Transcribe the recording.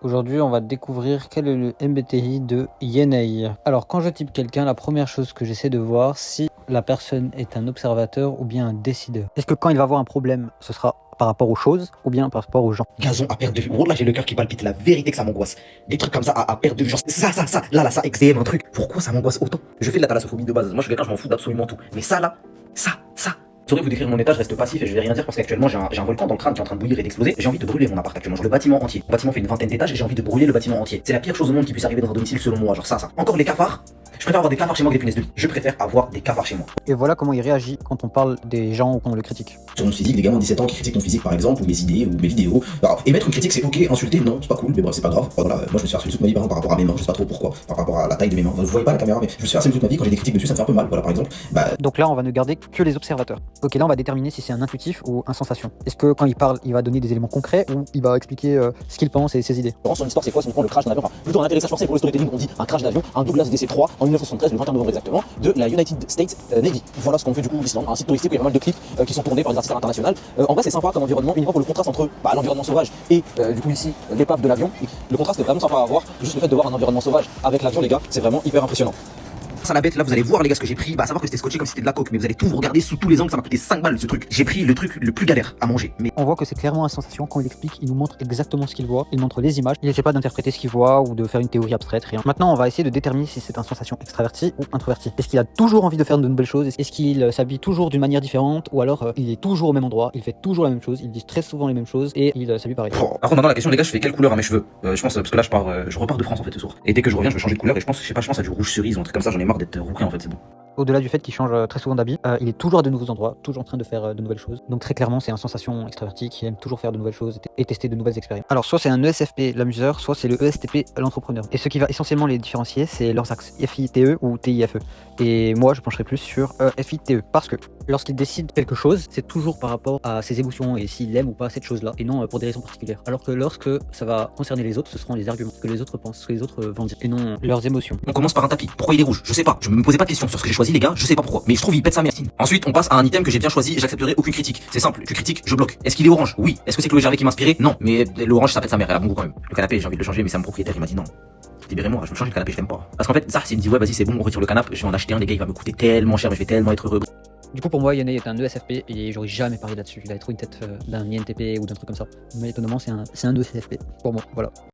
Aujourd'hui, on va découvrir quel est le MBTI de Yenei. Alors, quand je type quelqu'un, la première chose que j'essaie de voir si la personne est un observateur ou bien un décideur. Est-ce que quand il va avoir un problème, ce sera par rapport aux choses ou bien par rapport aux gens? Gazon à perte de vue. Gros, là, j'ai le cœur qui palpite. La vérité que ça m'angoisse. Des trucs comme ça à perte de vue. Genre, ça. Là, ça, XDM, un truc. Pourquoi ça m'angoisse autant? Je fais de la thalassophobie de base. Moi, je suis quelqu'un, je m'en fous d'absolument tout. Mais ça, là, ça. Je saurais vous décrire mon état, je reste passif et je vais rien dire parce qu'actuellement j'ai un volcan dans le crâne qui est en train de bouillir et d'exploser. J'ai envie de brûler mon appart actuellement, genre le bâtiment entier. Le bâtiment fait une vingtaine d'étages et j'ai envie de brûler le bâtiment entier. C'est la pire chose au monde qui puisse arriver dans un domicile selon moi, genre ça. Encore les cafards. Je préfère avoir des cafards chez moi que des punaises de lit. Je préfère avoir des cafards chez moi. Et voilà comment il réagit quand on parle des gens ou qu'on le critique. Sur mon physique, des gamins de 17 ans qui critiquent mon physique par exemple, ou mes idées, ou mes vidéos. Alors, émettre une critique c'est ok, insulter non, c'est pas cool, mais bref, c'est pas grave. Voilà, moi je me suis harcelé toute ma vie par rapport à mes mains, je sais pas trop pourquoi, par rapport à la taille de mes mains. Vous voyez pas la caméra, mais je me suis harcelé toute ma vie quand j'ai des critiques dessus, ça me fait un peu mal. Voilà, par exemple. Donc là, on va ne garder que les observateurs. Ok, là, on va déterminer si c'est un intuitif ou un sensation. Est-ce que quand il parle, il va donner des éléments concrets ou il va expliquer ce qu'il pense et ses idées? Son histoire c'est quoi? C'est le crash d'un avion, enfin plutôt un atterrissage forcé pour le storytelling, on dit un crash d'avion, un Douglas DC-3 en 1973, le 21 novembre exactement, de la United States Navy. Voilà ce qu'on fait du coup l'Islande, un site touristique où il y a pas mal de clips qui sont tournés par des artistes à l'international. En vrai c'est sympa comme environnement, uniquement pour le contraste entre l'environnement sauvage et du coup ici l'épave de l'avion. Le contraste est vraiment sympa à voir, juste le fait de voir un environnement sauvage avec l'avion les gars, c'est vraiment hyper impressionnant. À la bête, là vous allez voir les gars ce que j'ai pris, savoir que c'était scotché comme si c'était de la coke, mais vous allez tout vous regarder sous tous les angles, ça m'a coûté 5 balles ce truc. J'ai pris le truc le plus galère à manger. Mais on voit que c'est clairement une sensation, quand il explique, il nous montre exactement ce qu'il voit, il montre les images, il n'essaie pas d'interpréter ce qu'il voit ou de faire une théorie abstraite, rien. Maintenant on va essayer de déterminer si c'est une sensation extraverti ou introverti. Est-ce qu'il a toujours envie de faire de nouvelles choses? Est-ce qu'il s'habille toujours d'une manière différente? Ou alors il est toujours au même endroit, il fait toujours la même chose, il dit très souvent les mêmes choses et il s'habille pareil. Par contre maintenant la question les gars, je fais quelle couleur à mes cheveux? Je pense parce que là je repars de France en fait ce soir. Et dès que je reviens je vais changer de couleur et je pense à du rouge cerise ou un truc comme ça, j'en ai marre d'être rouquin en fait, c'est bon. Au-delà du fait qu'il change très souvent d'habit, il est toujours à de nouveaux endroits, toujours en train de faire de nouvelles choses. Donc très clairement, c'est une sensation extravertie qui aime toujours faire de nouvelles choses et tester de nouvelles expériences. Alors soit c'est un ESFP, l'amuseur, soit c'est le ESTP, l'entrepreneur. Et ce qui va essentiellement les différencier, c'est leurs axes FITE ou TIFE. Et moi, je pencherai plus sur FITE parce que lorsqu'il décide quelque chose, c'est toujours par rapport à ses émotions et s'il aime ou pas cette chose-là, et non pour des raisons particulières. Alors que lorsque ça va concerner les autres, ce seront les arguments, ce que les autres pensent, ce que les autres vont dire, et non leurs émotions. On commence par un tapis. Pourquoi il est rouge? Je sais pas. Je me posais pas de questions sur ce que j'ai choisi les gars, je sais pas pourquoi. Mais je trouve il pète sa mère. Ensuite, on passe à un item que j'ai bien choisi et j'accepterai aucune critique. C'est simple, tu critiques, je bloque. Est-ce qu'il est orange? Oui. Est-ce que c'est Chloé Gervais qui m'a inspiré? Non. Mais l'orange ça pète sa mère, elle a bon goût quand même. Le canapé, j'ai envie de le changer mais c'est mon propriétaire, il m'a dit non. Libérez-moi, je veux changer le canapé, je t'aime pas. Parce qu'en fait, ça, il me dit ouais vas-y c'est bon, on retire le canapé, je vais en acheter un les gars, il va me coûter tellement cher, mais je vais tellement être heureux. Du coup, pour moi, Yenei est un ESFP et j'aurais jamais parlé là-dessus. Il a trop une tête d'un INTP ou d'un truc comme ça. Mais étonnamment, c'est un ESFP pour moi. Voilà.